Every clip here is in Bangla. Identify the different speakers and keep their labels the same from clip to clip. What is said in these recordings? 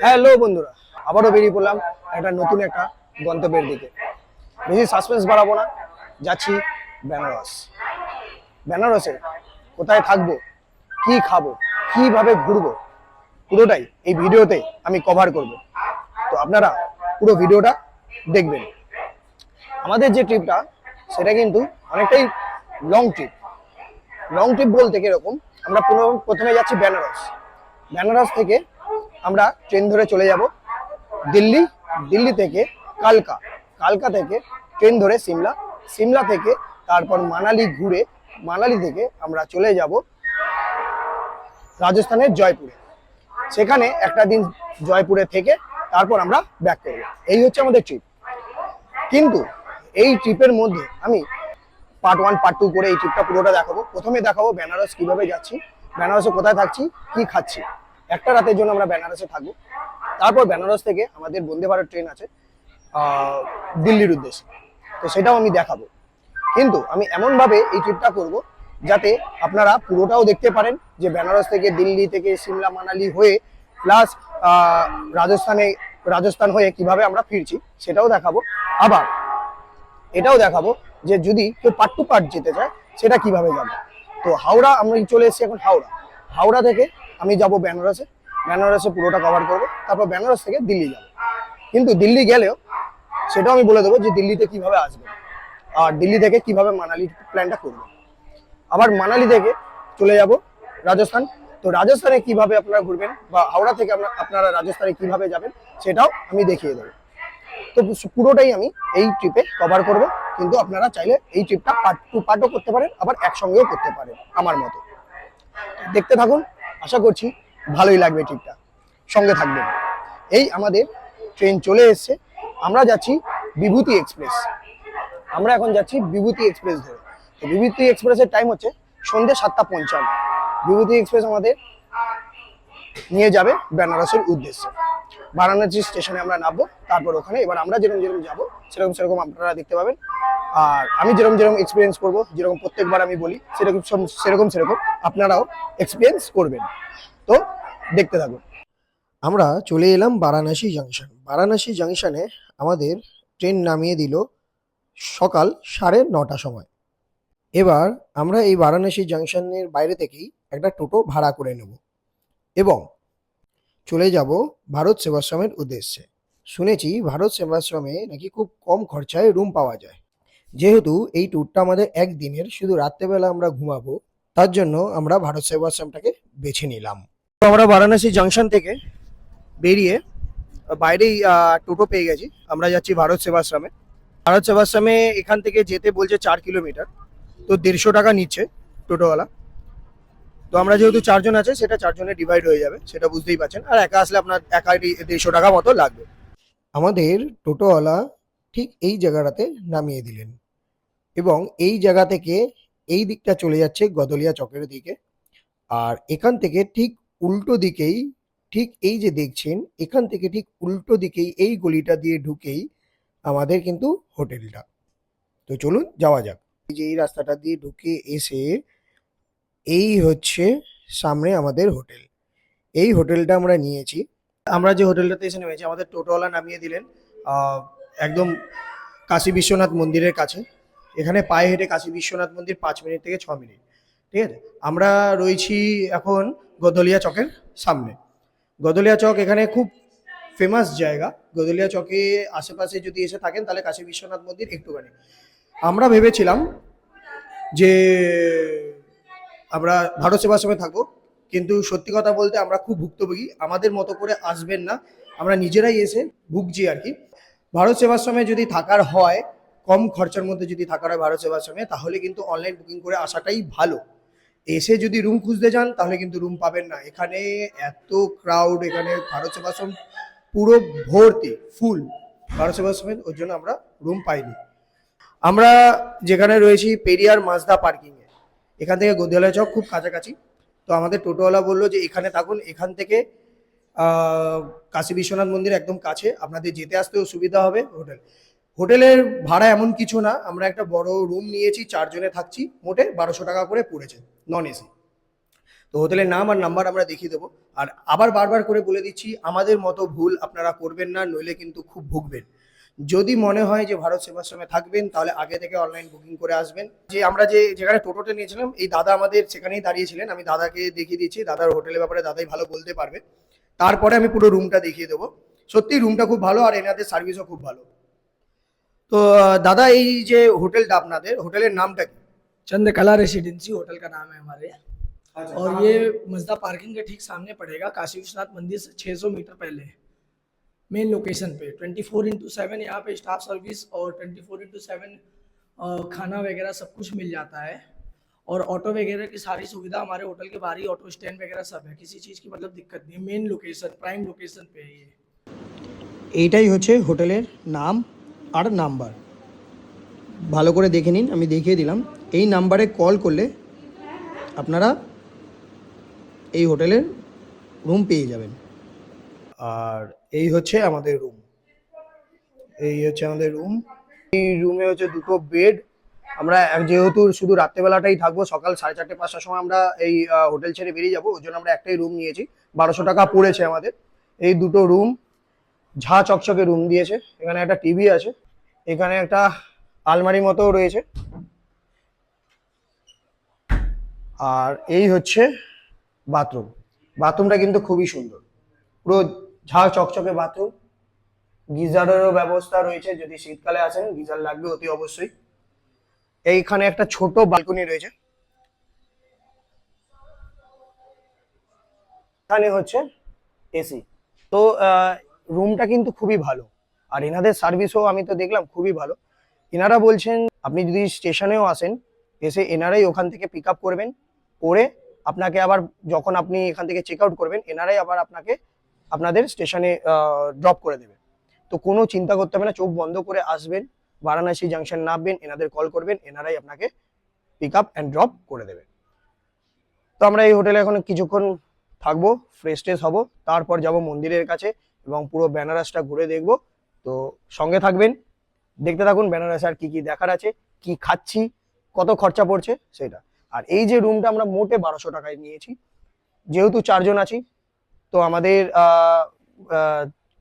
Speaker 1: হ্যালো বন্ধুরা, আবারও বেরিয়ে পড়লাম একটা নতুন একটা গন্তব্যের দিকে। বেশি সাসপেন্স বাড়াবো না, যাচ্ছি বেনারস। বেনারসে কোথায় থাকবো, কি খাবো, কিভাবে ঘুরবো, পুরোটাই এই ভিডিওতে আমি কভার করব। তো আপনারা পুরো ভিডিওটা দেখবেন। আমাদের যে ট্রিপটা সেটা কিন্তু অনেকটাই লং ট্রিপ। লং ট্রিপ বলতে কিরকম, আমরা প্রথমে যাচ্ছি বেনারস। বেনারস থেকে আমরা ট্রেন ধরে চলে যাব দিল্লি। দিল্লি থেকে কালকা, কালকা থেকে ট্রেন ধরে সিমলা, সিমলা থেকে তারপর মানালি ঘুরে, মানালি থেকে আমরা চলে যাব রাজস্থানের জয়পুরে। সেখানে একটা দিন জয়পুরে থেকে তারপর আমরা ব্যাক করব। এই হচ্ছে আমাদের ট্রিপ। কিন্তু এই ট্রিপের মধ্যে আমি পার্ট 1 পার্ট 2 করে এই ট্রিপটা পুরোটা দেখাবো। প্রথমে দেখাবো বেনারস কিভাবে যাচ্ছি, বেনারসে কোথায় থাকছি, কি খাচ্ছি। একটা রাতের জন্য আমরা বেনারসে থাকবো। তারপর বেনারস থেকে আমাদের বন্দে ভারত ট্রেন আছে দিল্লির উদ্দেশ্যে, তো সেটাও আমি দেখাবো। কিন্তু আমি এমনভাবে এই ট্রিপটা করব যাতে আপনারা পুরোটাও দেখতে পারেন, যে বেনারস থেকে দিল্লি থেকে সিমলা মানালি হয়ে প্লাস রাজস্থান হয়ে কিভাবে আমরা ফিরছি সেটাও দেখাবো। আবার এটাও দেখাবো যে যদি কেউ পার্ট টু পার্ট যেতে চায় সেটা কিভাবে যাবে। তো হাওড়া আমি চলে এসেছি এখন হাওড়া। হাওড়া থেকে আমি যাব বেনারসে, বেনারসে পুরোটা কভার করব। তারপর বেনারস থেকে দিল্লি যাব। কিন্তু দিল্লি গেলেও সেটাও আমি বলে দেবো যে দিল্লিতে কিভাবে আসবে আর দিল্লি থেকে কিভাবে মানালি প্ল্যানটা করবে। আবার মানালি থেকে চলে যাব রাজস্থান। তো রাজস্থানে কিভাবে আপনারা ঘুরবেন বা হাওড়া থেকে আপনারা রাজস্থানে কিভাবে যাবেন সেটাও আমি দেখিয়ে দেবো। তো পুরোটাই আমি এই ট্রিপে কভার করব। কিন্তু আপনারা চাইলে এই ট্রিপটা পার্ট টু পার্টও করতে পারেন, আবার একসঙ্গেও করতে পারেন আমার মতো। দেখতে থাকুন, আশা করছি ভালোই লাগবে ট্রিপটা, সঙ্গে থাকবেন। এই আমাদের ট্রেন চলে এসছে, আমরা যাচ্ছি বিভূতি এক্সপ্রেস। আমরা এখন যাচ্ছি বিভূতি এক্সপ্রেস ধরে। তো বিভূতি এক্সপ্রেসের টাইম হচ্ছে সন্ধ্যে 7:55। বিভূতি এক্সপ্রেস আমাদের নিয়ে যাবে বেনারসের উদ্দেশ্যে। বারাণসী স্টেশনে আমরা নামবো, তারপর ওখানে এবার আমরা যেরকম যেরকম যাবো সেরকম সেরকম আপনারা দেখতে পাবেন। আর আমি যেরকম যেরকম এক্সপিরিয়েন্স করবো, যেরকম প্রত্যেকবার আমি বলি সেরকম সেরকম সেরকম আপনারাও এক্সপিরিয়েন্স করবেন। তো দেখতে থাকুন। আমরা চলে এলাম বারাণসী জাংশন। বারাণসী জাংশনে আমাদের ট্রেন নামিয়ে দিল সকাল 9:30 সময়। এবার আমরা এই বারাণসী জাংশনের বাইরে থেকেই একটা টোটো ভাড়া করে নেব এবং চলে যাব ভারত সেবাশ্রমের উদ্দেশ্যে। শুনেছি ভারত সেবাশ্রমে নাকি খুব কম খরচায় রুম পাওয়া যায়। যেহেতু এই ট্যুরটা আমাদের একদিনের, শুধু রাত্রেবেলা আমরা ঘুমাবো, তার জন্য আমরা ভারত সেবাশ্রমটাকে বেছে নিলাম। তো আমরা বারাণসী জাংশন থেকে বেরিয়ে বাইরেই টোটো পেয়ে গেছি। আমরা যাচ্ছি ভারত সেবাশ্রমে। ভারত সেবাশ্রমে এখান থেকে যেতে বলছে 4 কিলোমিটার, তো 150 টাকা নিচ্ছে টোটোওয়ালা। তো আমরা যেহেতু 4 জন আছে, সেটা 4 জনে ডিভাইড হয়ে যাবে, সেটা বুঝতেই পারছেন। আর একা আসলে আপনার একাই 150 টাকা মতো লাগবে। আমাদের টোটোওয়ালা ঠিক এই জায়গাটাতে নামিয়ে দিলেন এবং এই জায়গা থেকে এই দিকটা চলে যাচ্ছে গদলিয়া চকের দিকে। আর এখান থেকে ঠিক উল্টো দিকেই, ঠিক এই যে দেখছেন, এখান থেকে ঠিক উল্টো দিকেই এই গলিটা দিয়ে ঢুকেই আমাদের কিন্তু হোটেলটা। তো চলুন যাওয়া যাক। এই যে এই রাস্তাটা দিয়ে ঢুকে এসে এই হচ্ছে সামনে আমাদের হোটেল। এই হোটেলটা আমরা নিয়েছি। আমরা যে হোটেলটাতে এসে নেমেছি, আমাদের টোটোওয়ালা নামিয়ে দিলেন একদম কাশী বিশ্বনাথ মন্দিরের কাছে। এখানে পায়ে হেঁটে কাশী বিশ্বনাথ মন্দির 5 মিনিট থেকে 6 মিনিট। ঠিক আছে, আমরা রয়েছি এখন গদলিয়া চকের সামনে। গদলিয়া চক এখানে খুব ফেমাস জায়গা। গদলিয়া চকে আশেপাশে যদি এসে থাকেন তাহলে কাশী বিশ্বনাথ মন্দির একটুখানি। আমরা ভেবেছিলাম যে আমরা ভারত সেবাশ্রমে থাকবো, কিন্তু সত্যি কথা বলতে আমরা খুব ভুক্তভোগী। আমাদের মতো করে আসবেন না, আমরা নিজেরাই এসে ভুগছি আর কি। ভারত সেবাশ্রমে যদি থাকার হয়, কম খরচার মধ্যে যদি থাকার হয় ভারত সেবাশ্রমে, তাহলে কিন্তু অনলাইন বুকিং করে আসাটাই ভালো। এসে যদি রুম খুঁজতে যান তাহলে কিন্তু রুম পাবেন না। এখানে এত ক্রাউড, এখানে ভারত সেবাশ্রম পুরো ভর্তি, ফুল ভারত সেবাশ্রমের, ওর জন্য আমরা রুম পাইনি। আমরা যেখানে রয়েছি পেরিয়ার মাজদা পার্কিং এ, এখান থেকে গদলিয়া চক খুব কাছাকাছি। তো আমাদের টোটোওয়ালা বললো যে এখানে থাকুন, এখান থেকে কাশী বিশ্বনাথ মন্দির একদম কাছে, আপনাদের যেতে আসতেও সুবিধা হবে। হোটেলের ভাড়া এমন কিছু না, আমরা একটা বড় রুম নিয়েছি, 4 জনে থাকছি, মোটে 1200 টাকা করে পড়েছে নন এসি। তো হোটেলের নাম আর নাম্বার আমরা দেখিয়ে দেবো। আর আবার বারবার করে বলে দিচ্ছি, আমাদের মতো ভুল আপনারা করবেন না, নইলে কিন্তু খুব ভুগবেন। যদি মনে হয় যে ভারত সেবাশ্রমে থাকবেন, তাহলে আগে থেকে অনলাইন বুকিং করে আসবেন। যে আমরা যেখানে টোটোটা নিয়েছিলাম, এই দাদা আমাদের সেখানেই দাঁড়িয়েছিলেন, আমি দাদাকে দেখিয়ে দিচ্ছি, দাদার হোটেলের ব্যাপারে দাদাই ভালো বলতে পারবে। তারপরে আমি পুরো রুমটা দেখিয়ে দেবো। সত্যি রুমটা খুব ভালো, আর এনাদের সার্ভিসও খুব ভালো। তো দাদা, এই যে হোটেলটা, আপনাদের হোটেলের নামটা কি?
Speaker 2: चंद्रकला रेसिडेंसी होटल का नाम है हमारे।
Speaker 1: अच्छा,
Speaker 2: और
Speaker 1: कहाँ
Speaker 2: ये
Speaker 1: पे?
Speaker 2: मजदा पार्किंग के ठीक सामने पड़ेगा, काशी विश्वनाथ मंदिर से 600 मीटर पहले मेन लोकेशन पे। 24/7 यहाँ पे स्टाफ सर्विस और 24/7 खाना वगैरह सब कुछ मिल जाता है। और ऑटो वगैरह की सारी सुविधा हमारे होटल के बाहर ही ऑटो स्टैंड वगैरह सब है, किसी चीज़ की मतलब दिक्कत नहीं है। मेन लोकेशन, प्राइम लोकेशन पे है ये।
Speaker 1: এইটাই হচ্ছে হোটেলের নাম আর নাম্বার। ভালো করে দেখে নিন, আমি দেখিয়ে দিলাম। এই নাম্বারে কল করলে আপনারা এই হোটেলের রুম পেয়ে যাবেন। আর এই হচ্ছে আমাদের রুম, এই হচ্ছে আমাদের রুম। এই রুমে হচ্ছে দুটো বেড। আমরা যেহেতু শুধু রাত্রেবেলাটাই থাকবো, সকাল 4:30 5টার সময় আমরা এই হোটেল ছেড়ে বেরিয়ে যাবো, ওই জন্য আমরা একটাই রুম নিয়েছি। 1200 টাকা পড়েছে আমাদের। এই দুটো রুম ঝা চকচকে রুম দিয়েছে। এখানে একটা টিভি আছে, এখানে একটা আলমারি মতো রয়েছে। আর এই হচ্ছে বাথরুম। বাথরুমটা কিন্তু খুবই সুন্দর, পুরো ঝা চকচকে বাথরুম। গিজারেরও ব্যবস্থা রয়েছে, যদি শীতকালে আসেন গিজার লাগবে অতি অবশ্যই। এইখানে একটা ছোট বালকনি রয়েছে। এখানে হচ্ছে এসি। তো রুমটা কিন্তু খুবই ভালো, আর এনাদের সার্ভিসও আমি তো দেখলাম খুবই ভালো। এনারা বলছেন আপনি যদি স্টেশনেও আসেন, এসে এনারাই ওখান থেকে পিক আপ করবেন, করে আপনাকে আবার যখন আপনি এখান থেকে চেক আউট করবেন, এনারাই আবার আপনাকে আপনাদের স্টেশনে ড্রপ করে দেবে। তো কোনো চিন্তা করতে হবে না, চোখ বন্ধ করে আসবেন, বারাণসী জাংশন নামবেন, এনাদের কল করবেন, এনারাই আপনাকে পিক আপ অ্যান্ড ড্রপ করে দেবে। তো আমরা এই হোটেলে এখন কিছুক্ষণ থাকবো, ফ্রেশ ট্রেশ হবো, তারপর যাব মন্দিরের কাছে এবং পুরো বেনারসটা ঘুরে দেখব। তো সঙ্গে থাকবেন, দেখতে থাকুন বেনারস আর কি কি দেখার আছে, কি খাচ্ছি, কত খরচা পড়ছে সেটা। আর এই যে রুমটা আমরা মোটে 1200 টাকায় নিয়েছি, যেহেতু 4 জন আছি, তো আমাদের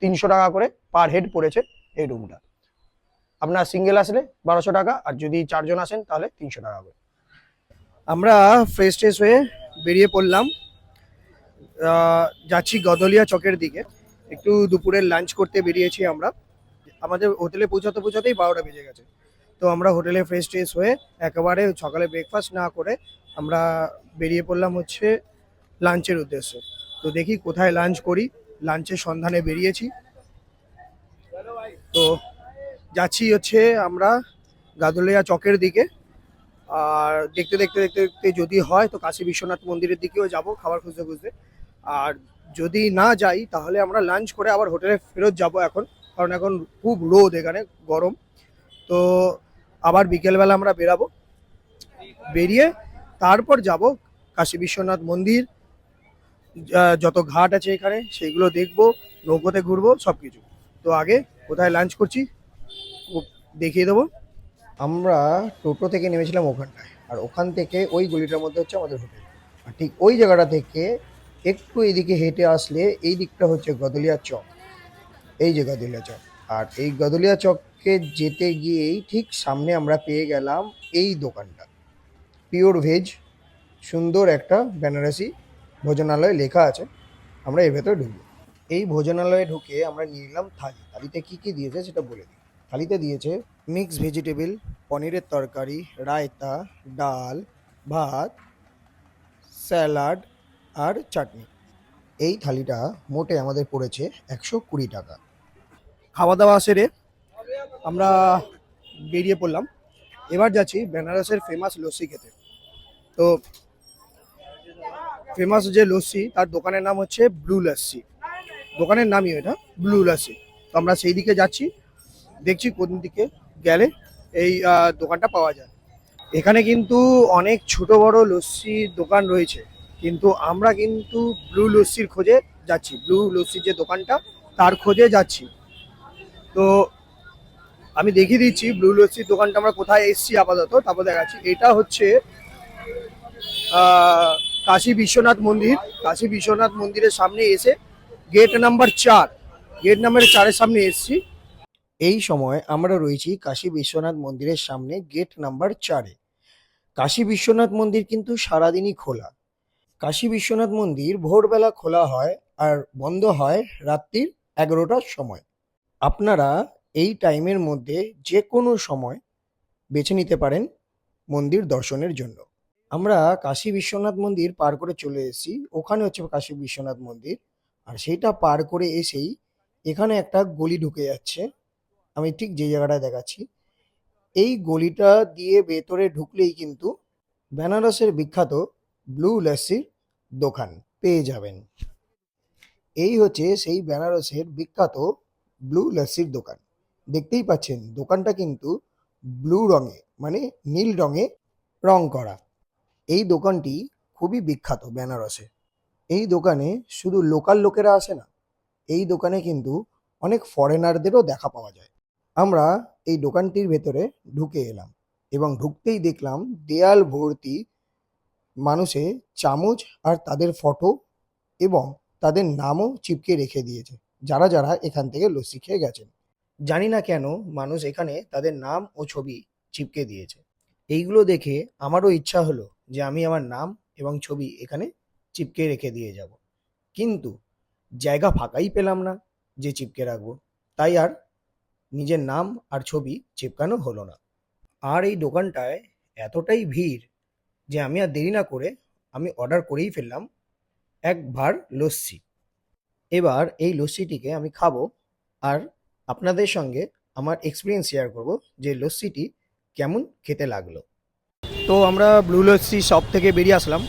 Speaker 1: 300 টাকা করে পার হেড পড়েছে এই রুমটা। আপনার সিঙ্গেল আসলে 1200 টাকা, আর যদি 4 জন আসেন তাহলে 300 টাকা করে। আমরা ফ্রেশ ট্রেশ হয়ে বেরিয়ে পড়লাম, যাচ্ছি গদলিয়া চকের দিকে। একটু দুপুরের লাঞ্চ করতে বেরিয়েছি আমরা। আমাদের হোটেলে পৌঁছাতে পৌঁছাতেই 12টা বেজে গেছে। তো আমরা হোটেলে ফ্রেশ ট্রেশ হয়ে একেবারে সকালে ব্রেকফাস্ট না করে আমরা বেরিয়ে পড়লাম হচ্ছে লাঞ্চের উদ্দেশ্যে। তো দেখি কোথায় লাঞ্চ করি, লাঞ্চের সন্ধানে বেরিয়েছি। তো যাচ্ছি হচ্ছে আমরা গাদলিয়া চকের দিকে। আর দেখতে দেখতে দেখতে দেখতে যদি হয় তো কাশী বিশ্বনাথ মন্দিরের দিকেও যাব খাবার খুঁজতে খুঁজতে। আর যদি না যাই তাহলে আমরা লাঞ্চ করে আবার হোটেলে ফেরত যাব এখন, কারণ এখন খুব রোদ, এখানে গরম। তো আবার বিকেলবেলা আমরা বেরাবো, বেরিয়ে তারপর যাব কাশী বিশ্বনাথ মন্দির। যত ঘাট আছে এখানে সেইগুলো দেখবো, নৌকোতে ঘুরবো, সব কিছু। তো আগে কোথায় লাঞ্চ করছি দেখিয়ে দেবো। আমরা টোটো থেকে নেমেছিলাম ওখানটায়, আর ওখান থেকে ওই গলিটার মধ্যে হচ্ছে আমাদের হোটেল। আর ঠিক ওই জায়গাটা থেকে একটু এদিকে হেঁটে আসলে এই দিকটা হচ্ছে গদলিয়া চক, এই যে গদলিয়া চক। আর এই গদলিয়া চককে যেতে গিয়েই ঠিক সামনে আমরা পেয়ে গেলাম এই দোকানটা, পিওর ভেজ, সুন্দর একটা বেনারসি ভোজনালয় লেখা আছে। আমরা এর ভেতরে ঢুকবো। এই ভোজনালয়ে ঢুকে আমরা নিয়ে নিলাম থালি। থালিতে কি কি দিয়েছে সেটা বলে দিই। থালিতে দিয়েছে মিক্স ভেজিটেবল, পনিরের তরকারি, রায়তা, ডাল, ভাত, স্যালাড আর চাটনি। এই থালিটা মোটে আমাদের পড়েছে 120 টাকা। খাওয়া দাওয়া সেরে আমরা বেরিয়ে পড়লাম। এবার যাচ্ছি বেনারসের ফেমাস লস্যি খেতে। তো ফেমাস যে লস্যি, তার দোকানের নাম হচ্ছে ব্লু লস্যি, দোকানের নামই এটা ব্লু লস্যি। তো আমরা সেই দিকে যাচ্ছি, দেখছি কোন দিকে গেলে এই দোকানটা পাওয়া যায়। এখানে কিন্তু অনেক ছোট বড় লস্যির দোকান রয়েছে, কিন্তু আমরা কিন্তু ব্লু লস্যির খোঁজে যাচ্ছি, ব্লু লস্যির যে দোকানটা তার খোঁজে যাচ্ছি। তো আমি দেখিয়ে দিচ্ছি ব্লু লস্যির দোকানটা আমরা কোথায় এসেছি আপাতত, তারপর দেখাচ্ছি। এটা হচ্ছে কাশী বিশ্বনাথ মন্দির। কাশী বিশ্বনাথ মন্দিরের সামনে এসে গেট নাম্বার 4, গেট নাম্বার 4-এর সামনে এসেছি। এই সময় আমরা রয়েছি কাশী বিশ্বনাথ মন্দিরের সামনে গেট নাম্বার 4-এ। কাশী বিশ্বনাথ মন্দির কিন্তু সারাদিনই খোলা। কাশী বিশ্বনাথ মন্দির ভোরবেলা খোলা হয় আর বন্ধ হয় রাত্রির 11টার সময়। আপনারা এই টাইমের মধ্যে যে কোনো সময় বেছে নিতে পারেন মন্দির দর্শনের জন্য। আমরা কাশী বিশ্বনাথ মন্দির পার করে চলে এসেছি, ওখানে হচ্ছে কাশী বিশ্বনাথ মন্দির। আর সেইটা পার করে এসেই এখানে একটা গলি ঢুকে যাচ্ছে, আমি ঠিক যে জায়গাটায় দেখাচ্ছি। এই গলিটা দিয়ে ভেতরে ঢুকলেই কিন্তু বেনারসের বিখ্যাত ব্লু লস্যির দোকান পেয়ে যাবেন। এই হচ্ছে সেই বেনারসের বিখ্যাত ব্লু লস্যির দোকান। দেখতেই পাচ্ছেন দোকানটা কিন্তু ব্লু রঙে মানে নীল রঙে রং করা। এই দোকানটি খুবই বিখ্যাত বেনারসে। এই দোকানে শুধু লোকাল লোকেরা আসে না, এই দোকানে কিন্তু অনেক ফরেনারদেরও দেখা পাওয়া যায়। আমরা এই দোকানটির ভেতরে ঢুকে এলাম এবং ঢুকতেই দেখলাম দেয়াল ভর্তি মানুষে চামচ আর তাদের ফটো এবং তাদের নামও চিপকে রেখে দিয়েছে, যারা যারা এখান থেকে লস্যি খেয়ে গেছেন। জানি না কেন মানুষ এখানে তাদের নাম ও ছবি চিপকে দিয়েছে। এইগুলো দেখে আমারও ইচ্ছা হলো যে আমি আমার নাম এবং ছবি এখানে চিপকে রেখে দিয়ে যাব, কিন্তু জায়গা ফাঁকাই পেলাম না যে চিপকে রাখবো, তাই আর নিজের নাম আর ছবি চিপকানো হলো না। আর এই দোকানটায় এতটাই ভিড় যে আমি আর দেরি না করে আমি অর্ডার করেই ফেললাম এক ভার লস্যি। এবার এই লস্যিটিকে আমি খাবো আর আপনাদের সঙ্গে আমার এক্সপিরিয়েন্স শেয়ার করব যে লস্যিটি কেমন খেতে লাগলো। তো আমরা ব্লু লস্যি শপ থেকে বেরিয়ে আসলাম।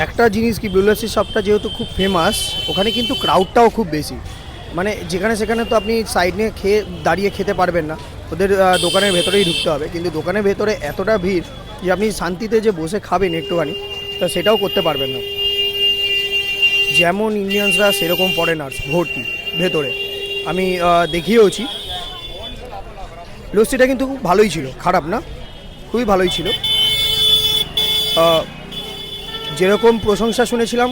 Speaker 1: একটা জিনিস কি, ব্লু লস্যি শপটা যেহেতু খুব ফেমাস, ওখানে কিন্তু ক্রাউডটাও খুব বেশি। মানে যেখানে সেখানে তো আপনি সাইড নিয়ে দাঁড়িয়ে খেতে পারবেন না, ওদের দোকানের ভেতরেই ঢুকতে হবে। কিন্তু দোকানের ভেতরে এতটা ভিড় যে আপনি শান্তিতে যে বসে খাবেন একটুখানি, তা সেটাও করতে পারবেন না। যেমন ইন্ডিয়ানসরা সেরকম ফরেনার্স ভর্তি ভেতরে, আমি দেখিয়েওছি। লস্যিটা কিন্তু খুব ভালোই ছিল, খারাপ না, খুবই ভালোই ছিল। যেরকম প্রশংসা শুনেছিলাম,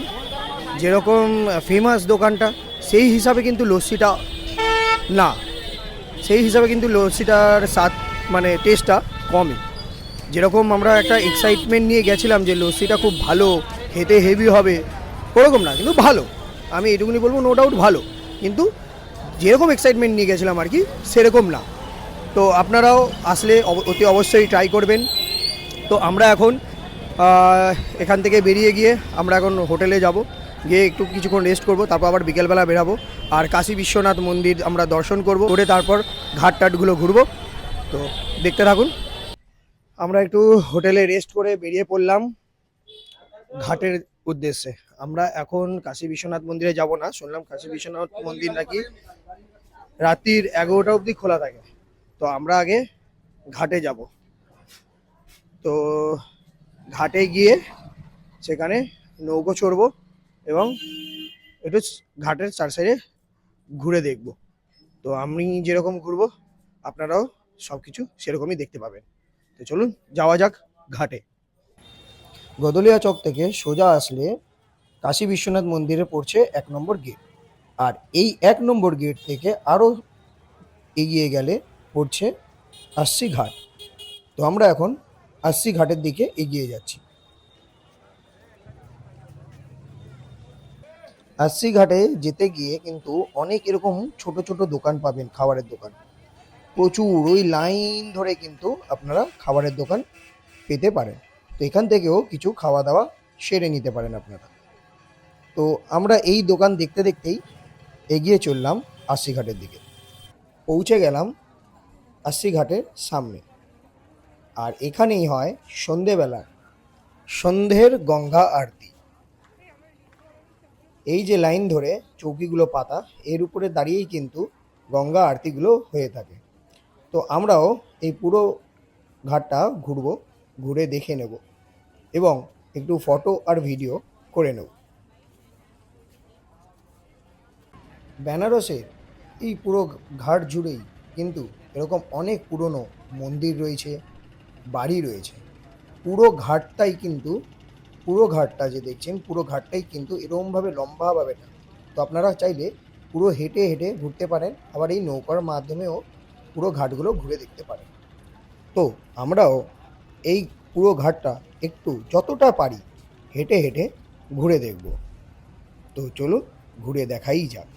Speaker 1: যেরকম ফেমাস দোকানটা, সেই হিসাবে কিন্তু লস্যিটা না, সেই হিসাবে কিন্তু লস্যিটার স্বাদ মানে টেস্টটা কমই। যেরকম আমরা একটা এক্সাইটমেন্ট নিয়ে গেছিলাম যে লস্যিটা খুব ভালো, খেতে হেভি হবে, ওরকম না, কিন্তু ভালো। আমি এটুকুনি বলবো, নো ডাউট ভালো, কিন্তু যেরকম এক্সাইটমেন্ট নিয়ে গেছিলাম আর কি, সেরকম না। তো আপনারাও আসলে অতি অবশ্যই ট্রাই করবেন। তো আমরা এখন এখান থেকে বেরিয়ে গিয়ে আমরা এখন হোটেলে যাব, গিয়ে একটু কিছুক্ষণ রেস্ট করব, তারপর আবার বিকেলবেলা বেরাবো আর কাশী বিশ্বনাথ মন্দির আমরা দর্শন করব, করে তারপর ঘাট টাটগুলো ঘুরবো। তো দেখতে থাকুন। আমরা একটু হোটেলে রেস্ট করে বেরিয়ে পড়লাম ঘাটের উদ্দেশ্যে। আমরা এখন কাশী বিশ্বনাথ মন্দিরে যাব না, শুনলাম কাশী বিশ্বনাথ মন্দির নাকি রাত্রির 11টা অবধি খোলা থাকে। তো আমরা আগে ঘাটে যাব। তো ঘাটে গিয়ে সেখানে নৌকো চড়বো এবং একটু ঘাটের চার সাইডে ঘুরে দেখব। তো আমি যেরকম ঘুরবো আপনারাও সব কিছু সেরকমই দেখতে পাবেন। তো চলুন যাওয়া যাক ঘাটে। গদলিয়া চক থেকে সোজা আসলে কাশী বিশ্বনাথ মন্দিরে পড়ছে 1 নম্বর গেট, আর এই 1 নম্বর গেট থেকে আরও এগিয়ে গেলে পড়ছে আশি ঘাট। তো আমরা এখন আশি ঘাটের দিকে এগিয়ে যাচ্ছি। আশি ঘাটে যেতে গিয়ে কিন্তু অনেক এরকম ছোট ছোট দোকান পাবেন, খাবারের দোকান প্রচুর, ওই লাইন ধরে কিন্তু আপনারা খাবারের দোকান পেতে পারেন। তো এখান থেকেও কিছু খাওয়া দাওয়া সেরে নিতে পারেন আপনারা। তো আমরা এই দোকান দেখতে দেখতেই এগিয়ে চললাম আশি ঘাটের দিকে। পৌঁছে গেলাম আশি ঘাটের সামনে, আর এখানেই হয় সন্ধেবেলা সন্ধ্যের গঙ্গা আরতি। এই যে লাইন ধরে চৌকিগুলো পাতা, এর উপরে দাঁড়িয়েই কিন্তু গঙ্গা আরতিগুলো হয়ে থাকে। তো আমরাও এই পুরো ঘাটটা ঘুরবো, ঘুরে দেখে নেব এবং একটু ফটো আর ভিডিও করে নেব। বেনারসের এই পুরো ঘাট জুড়েই কিন্তু এরকম অনেক পুরনো মন্দির রয়েছে, বাড়ি রয়েছে। পুরো ঘাটটা যে দেখছেন পুরো ঘাটটাই কিন্তু এরকমভাবে লম্বাভাবে না। তো আপনারা চাইলে পুরো হেঁটে হেঁটে ঘুরতে পারেন, আবার এই নৌকার মাধ্যমেও পুরো ঘাটগুলো ঘুরে দেখতে পারেন। তো আমরাও এই পুরো ঘাটটা একটু যতটা পারি হেঁটে হেঁটে ঘুরে দেখব। তো চলুন ঘুরে দেখাই যাক।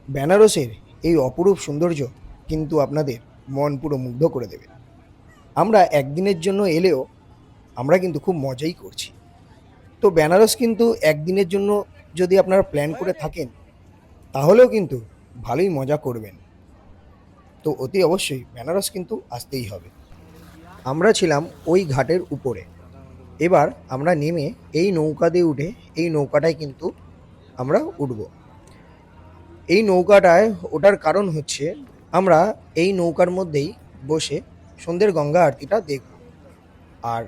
Speaker 1: বেনারসের এই অপরূপ সৌন্দর্য কিন্তু আপনাদের মন পুরো মুগ্ধ করে দেবে। আমরা একদিনের জন্য এলেও আমরা কিন্তু খুব মজাই করছি। তো বেনারস কিন্তু একদিনের জন্য যদি আপনারা প্ল্যান করে থাকেন তাহলেও কিন্তু ভালোই মজা করবেন। তো অতি অবশ্যই বেনারস কিন্তু আসতেই হবে। আমরা ছিলাম ওই ঘাটের উপরে। এবার আমরা নেমে এই নৌকা দিয়ে উঠে এই নৌকাটায় কিন্তু আমরা উঠব। এই নৌকাটায় ওঠার কারণ হচ্ছে আমরা এই নৌকার মধ্যেই বসে সন্ধ্যের গঙ্গা আরতিটা দেখব। আর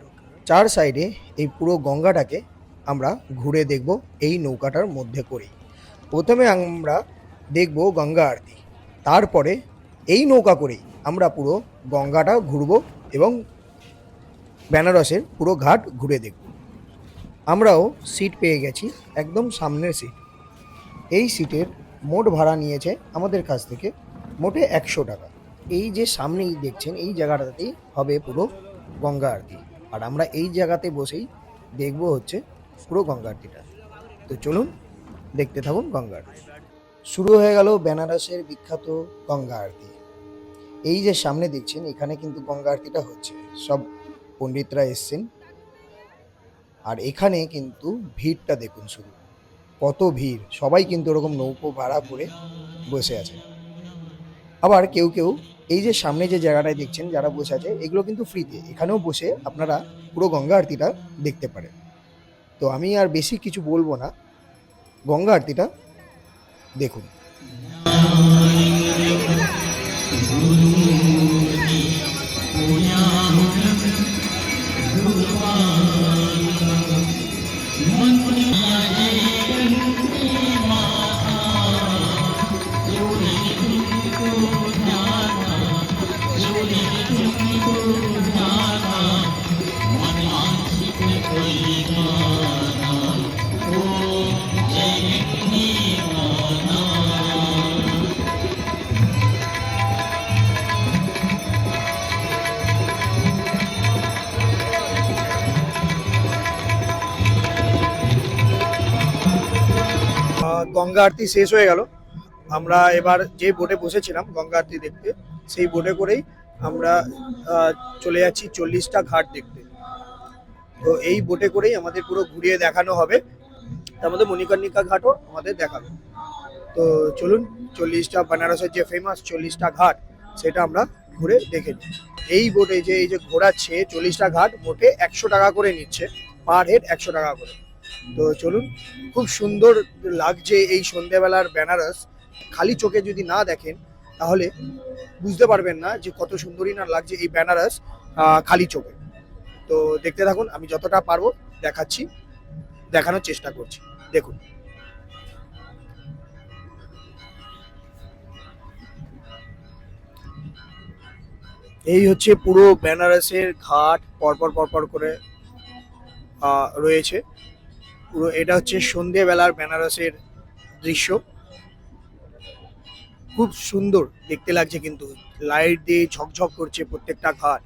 Speaker 1: চার সাইডে এই পুরো গঙ্গাটাকে আমরা ঘুরে দেখব এই নৌকাটার মধ্যে করেই। প্রথমে আমরা দেখব গঙ্গা আরতি, তারপরে এই নৌকা করেই আমরা পুরো গঙ্গাটা ঘুরব এবং বেনারসের পুরো ঘাট ঘুরে দেখব। আমরাও সিট পেয়ে গেছি, একদম সামনের সিট। এই সিটের মোট ভাড়া নিয়েছে আমাদের কাছ থেকে মোটে 100 টাকা। এই যে সামনেই দেখছেন এই জায়গাটাতেই হবে পুরো গঙ্গা আরতি, আর আমরা এই জায়গাতে বসেই দেখব হচ্ছে পুরো গঙ্গা আরতিটা। তো চলুন দেখতে থাকুন গঙ্গা আরতি। শুরু হয়ে গেল বেনারসের বিখ্যাত গঙ্গা আরতি। এই যে সামনে দেখছেন এখানে কিন্তু গঙ্গা আরতিটা হচ্ছে, সব পণ্ডিতরা এসছেন। আর এখানে কিন্তু ভিড়টা দেখুন, শুধু কত ভিড়, সবাই কিন্তু ওরকম নৌকো ভাড়া করে বসে আছে। আবার কেউ কেউ এই যে সামনে যে জায়গাটায় দেখছেন যারা বসে আছে এগুলো কিন্তু ফ্রিতে, এখানেও বসে আপনারা পুরো গঙ্গা আরতিটা দেখতে পারেন। তো আমি আর বেশি কিছু বলবো না, গঙ্গা আরতিটা দেখুন। গঙ্গা আরতি শেষ হয়ে গেল। আমরা এবার যে বোটে বসেছিলাম গঙ্গা আরতি দেখতে, সেই বোটে করেই আমরা চলে যাচ্ছি 40টা ঘাট দেখতে। তো এই বোটে করেই আমাদের পুরো ঘুরিয়ে দেখানো হবে, তার মধ্যে মণিকর্ণিকা ঘাটও আমাদের দেখাবে। তো চলুন 40টা বেনারসের যে ফেমাস 40টা ঘাট সেটা আমরা ঘুরে দেখে নিই। এই বোটে যে এই যে ঘোরাচ্ছে 40টা ঘাট মোটে 100 টাকা করে নিচ্ছে, পার হেড 100 টাকা করে। তো চলুন, খুব সুন্দর লাগছে এই সন্ধ্যেবেলার বেনারস। খালি চোখে যদি না দেখেন তাহলে বুঝতে পারবেন না যে কত সুন্দরই না লাগছে এই বেনারস খালি চোখে। তো দেখতে থাকুন, আমি যতটা পারবো দেখাচ্ছি, দেখানোর চেষ্টা করছি। দেখুন, এই হচ্ছে পুরো বেনারসের ঘাট পরপর পরপর করে রয়েছে। পুরো এটা হচ্ছে সন্ধ্যেবেলার বেনারসের দৃশ্য। খুব সুন্দর দেখতে লাগছে, কিন্তু লাইট দিয়ে ঝকঝক করছে প্রত্যেকটা ঘাট।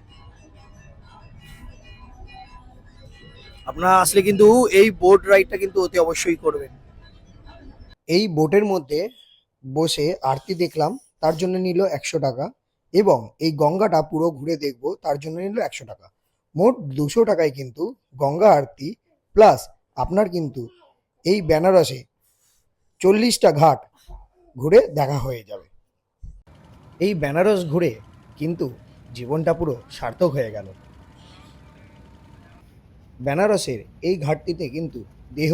Speaker 1: আপনারা আসলে কিন্তু এই বোট রাইডটা কিন্তু অতি অবশ্যই করবেন। এই বোটের মধ্যে বসে আরতি দেখলাম, তার জন্য নিল 100 টাকা, এবং এই গঙ্গাটা পুরো ঘুরে দেখবো তার জন্য নিল 100 টাকা। মোট 200 টাকায় কিন্তু গঙ্গা আরতি প্লাস আপনার কিন্তু এই বেনারসে 40টা ঘাট ঘুরে দেখা হয়ে যাবে। এই বেনারস ঘুরে কিন্তু জীবনটা পুরো সার্থক হয়ে গেল। বেনারসের এই ঘাটটিতে কিন্তু দেহ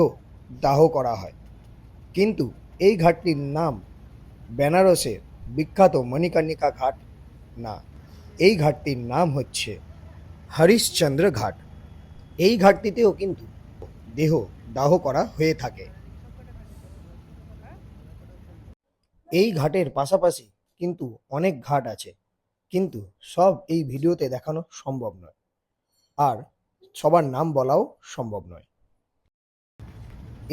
Speaker 1: দাহ করা হয়, কিন্তু এই ঘাটটির নাম বেনারসের বিখ্যাত মণিকর্ণিকা ঘাট না, এই ঘাটটির নাম হচ্ছে হরিশ্চন্দ্র ঘাট। এই ঘাটটিতেও কিন্তু দেহ দাহ করা হয়ে থাকে। এই ঘাটের পাশাপাশি কিন্তু অনেক ঘাট আছে, কিন্তু সব এই ভিডিওতে দেখানো সম্ভব নয়। আর সবার নাম বলাও সম্ভব নয়।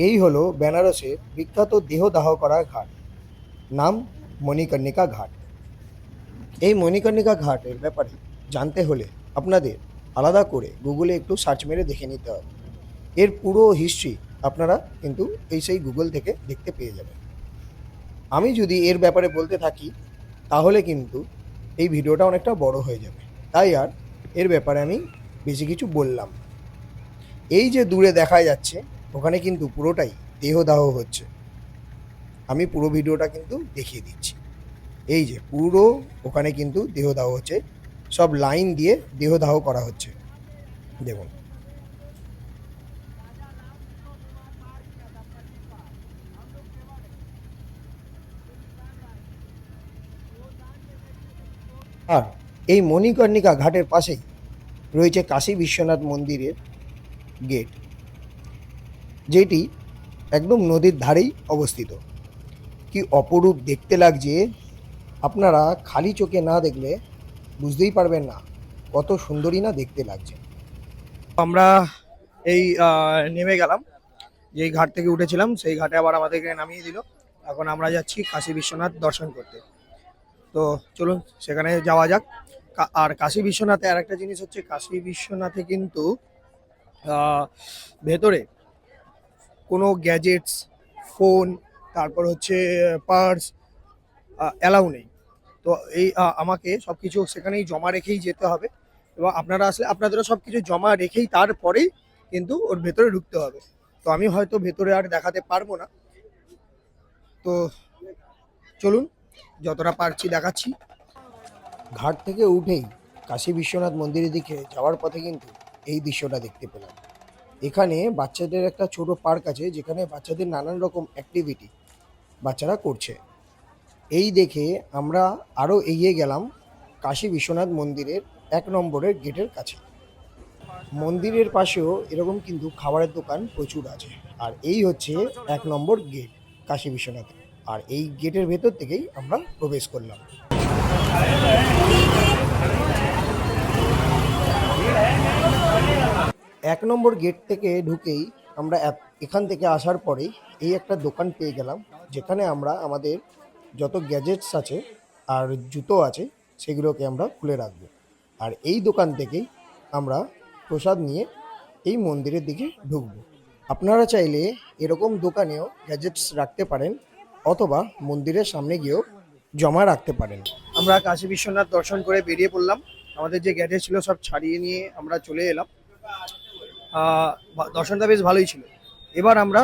Speaker 1: এই হলো বেনারসের বিখ্যাত দেহদাহ করা ঘাট, নাম মণিকর্ণিকা ঘাট। এই মণিকর্ণিকা ঘাটের ব্যাপারে জানতে হলে আপনাদের আলাদা করে গুগলে একটু সার্চ মেরে দেখে নিতে হবে। এর পুরো হিস্ট্রি আপনারা কিন্তু সেই গুগল থেকে দেখতে পেয়ে যাবেন। আমি যদি এর ব্যাপারে বলতে থাকি তাহলে কিন্তু এই ভিডিওটা অনেকটা বড় হয়ে যাবে, তাই আর এর ব্যাপারে আমি বেশি কিছু বললাম না। এই যে দূরে দেখা যাচ্ছে ওখানে কিন্তু পুরোটাই দেহদাহ হচ্ছে। আমি পুরো ভিডিওটা কিন্তু দেখিয়ে দিচ্ছি। এই যে পুরো ওখানে কিন্তু দেহদাহ হচ্ছে, সব লাইন দিয়ে দেহদাহ করা হচ্ছে, দেখুন। আর এই মণিকর্ণিকা ঘাটের পাশেই রয়েছে কাশী বিশ্বনাথ মন্দিরের গেট, যেটি একদম নদীর ধারেই অবস্থিত। কি অপরূপ দেখতে লাগছে, আপনারা খালি চোখে না দেখলে বুঝতেই পারবেন না কত সুন্দরী না দেখতে লাগছে। আমরা এই নেমে গেলাম, যেই ঘাট থেকে উঠেছিলাম সেই ঘাটে আবার আমাদেরকে নামিয়ে দিল। এখন আমরা যাচ্ছি কাশী বিশ্বনাথ দর্শন করতে। তো চলুন সেখানে যাওয়া যাক। আর কাশী বিশ্বনাথে আর একটা জিনিস হচ্ছে, কাশী বিশ্বনাথে কিন্তু ভেতরে কোনো গ্যাজেটস, ফোন, তারপর হচ্ছে পার্স অ্যালাউ নেই। তো এই আমাকে সব কিছু সেখানেই জমা রেখেই যেতে হবে, এবং আপনারা আসলে আপনাদেরও সব কিছু জমা রেখেই তারপরেই কিন্তু ওর ভেতরে ঢুকতে হবে। তো আমি হয়তো ভেতরে আর দেখাতে পারবো না, তো চলুন যতটা পারছি দেখাচ্ছি। ঘাট থেকে উঠেই কাশী বিশ্বনাথ মন্দিরের দিকে যাওয়ার পথে কিন্তু এই দৃশ্যটা দেখতে পেলাম। এখানে বাচ্চাদের একটা ছোট পার্ক আছে, যেখানে বাচ্চাদের নানান রকম অ্যাক্টিভিটি বাচ্চারা করছে। এই দেখে আমরা আরও এগিয়ে গেলাম কাশী বিশ্বনাথ মন্দিরের 1 নম্বরের গেটের কাছে। মন্দিরের পাশেও এরকম কিন্তু খাবারের দোকান প্রচুর আছে। আর এই হচ্ছে 1 নম্বর গেট কাশী বিশ্বনাথে। আর এই গেটের ভেতর থেকেই আমরা প্রবেশ করলাম। 1 নম্বর গেট থেকে ঢুকেই আমরা এখান থেকে আসার পরেই এই একটা দোকান পেয়ে গেলাম, যেখানে আমরা আমাদের যত গ্যাজেটস আছে আর জুতো আছে সেগুলোকে আমরা খুলে রাখবো। আর এই দোকান থেকেই আমরা প্রসাদ নিয়ে এই মন্দিরের দিকে ঢুকবো। আপনারা চাইলে এরকম দোকানেও গ্যাজেটস রাখতে পারেন, অথবা মন্দিরের সামনে গিয়েও জমা রাখতে পারেন। আমরা কাশী বিশ্বনাথ দর্শন করে বেরিয়ে পড়লাম। আমাদের যে গ্যাজেট ছিল সব ছাড়িয়ে নিয়ে আমরা চলে এলাম। দর্শনটা বেশ ভালোই ছিল। এবার আমরা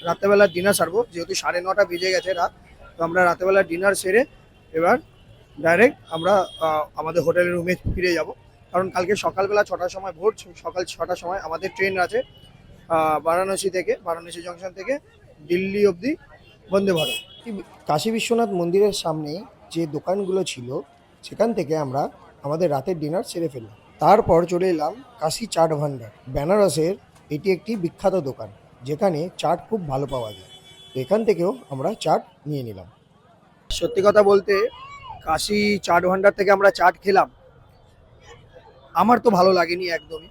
Speaker 1: রাত্রেবেলা ডিনার সারবো, যেহেতু 9:30 বেজে গেছে রাত। তো আমরা রাত্রেবেলা ডিনার সেরে এবার ডাইরেক্ট আমরা আমাদের হোটেলের রুমে ফিরে যাব, কারণ কালকে সকালবেলা 6টার সময়, ভোর সকাল 6টার সময় আমাদের ট্রেন আছে বারাণসী থেকে, বারাণসী জংশন থেকে দিল্লি অবধি বন্দে ভারত। কাশী বিশ্বনাথ মন্দিরের সামনে যে দোকানগুলো ছিল সেখান থেকে আমরা আমাদের রাতের ডিনার সেরে ফেললাম। তারপর চলে এলাম কাশী চাট ভান্ডার। বেনারসের এটি একটি বিখ্যাত দোকান, যেখানে চাট খুব ভালো পাওয়া যায়। তো এখান থেকেও আমরা চাট নিয়ে নিলাম। সত্যি কথা বলতে, কাশী চাট ভান্ডার থেকে আমরা চাট খেলাম, আমার তো ভালো লাগেনি একদমই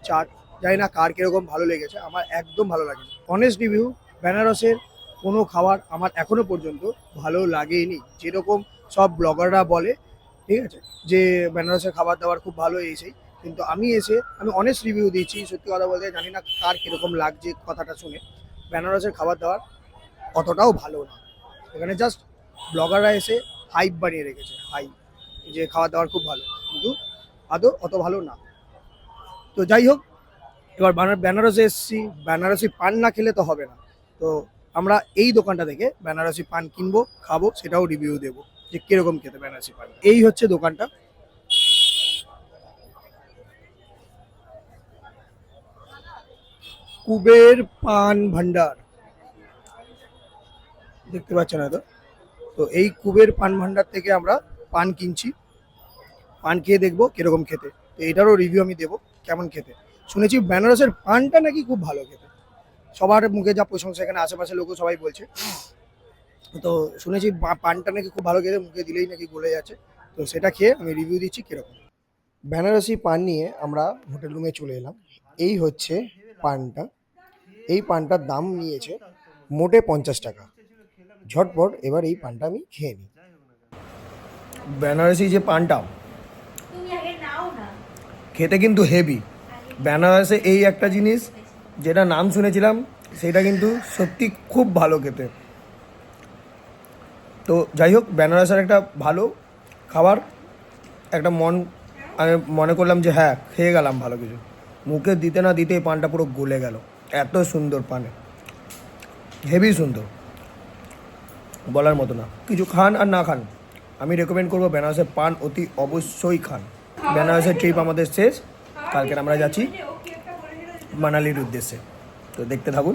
Speaker 1: চাট। জানি না কার কিরকম ভালো লেগেছে, আমার একদম ভালো লাগেনি। অনেস্ট রিভিউ, বেনারসের কোনো খাবার আমার এখনো পর্যন্ত ভালো লাগেনি। যেরকম সব ব্লগাররা বলে, ঠিক আছে, যে বেনারসের খাবার দাবার খুব ভালো এসেই, কিন্তু আমি অনেস্ট রিভিউ দিচ্ছি। সত্যি কথা বলতে জানি না কার কিরকম লাগছে কথাটা শুনে। বেনারসের খাবার দাবার অতটাও ভালো না। এখানে জাস্ট ব্লগাররা এসে হাইপ বানিয়ে রেখেছে, হাইপ, যে খাবার দাবার খুব ভালো, কিন্তু আদৌ অত ভালো না। তো যাই হোক, এবার বেনারসে এসেছি, বেনারসি পান না খেলে তো হবে না। তো আমরা এই দোকানটা থেকে বেনারসি পান কিনবো, খাবো, সেটাও রিভিউ দেবো যে কিরকম খেতে বেনারসি পান। এই হচ্ছে দোকানটা। কুবের পান ভান্ডার, দেখতে পাচ্ছেন হয়তো। তো এই কুবের পান ভান্ডার থেকে আমরা পান কিনছি, পান খেয়ে দেখবো কিরকম খেতে। তো এটারও রিভিউ আমি দেবো কেমন খেতে। শুনেছি বেনারসের পানটা নাকি খুব ভালো খেতে, সবার মুখে যা প্রশংসা, এখানে আশেপাশে লোকও সবাই বলছে। তো শুনেছি পানটা নাকি খুব ভালো খেতে, মুখে দিলেই নাকি গলে যাচ্ছে। তো সেটা খেয়ে আমি রিভিউ দিচ্ছি কিরকম। বেনারসি পান নিয়ে আমরা হোটেল রুমে চলে এলাম। এই হচ্ছে পানটা। এই পানটার দাম নিয়েছে মোটে 50 টাকা। ঝটপট এবার এই পানটা আমি খেয়ে নিই। বেনারসি যে পানটা খেতে কিন্তু হেভি। বেনারসে এই একটা জিনিস যেটা নাম শুনেছিলাম সেটা কিন্তু সত্যি খুব ভালো খেতে। তো যাই হোক, বেনারসের একটা ভালো খাবার একটা আমি মনে করলাম যে হ্যাঁ খেয়ে গেলাম ভালো কিছু। মুখে দিতে না দিতে পানটা পুরো গলে গেল। এত সুন্দর পানে, হেভি সুন্দর, বলার মতো না। কিছু খান আর না খান, আমি রেকমেন্ড করবো বেনারসের পান অতি অবশ্যই খান। বেনারসের ট্রিপ আমাদের শেষ। কালকে আমরা যাচ্ছি মানালির উদ্দেশ্যে। তো দেখতে থাকুন।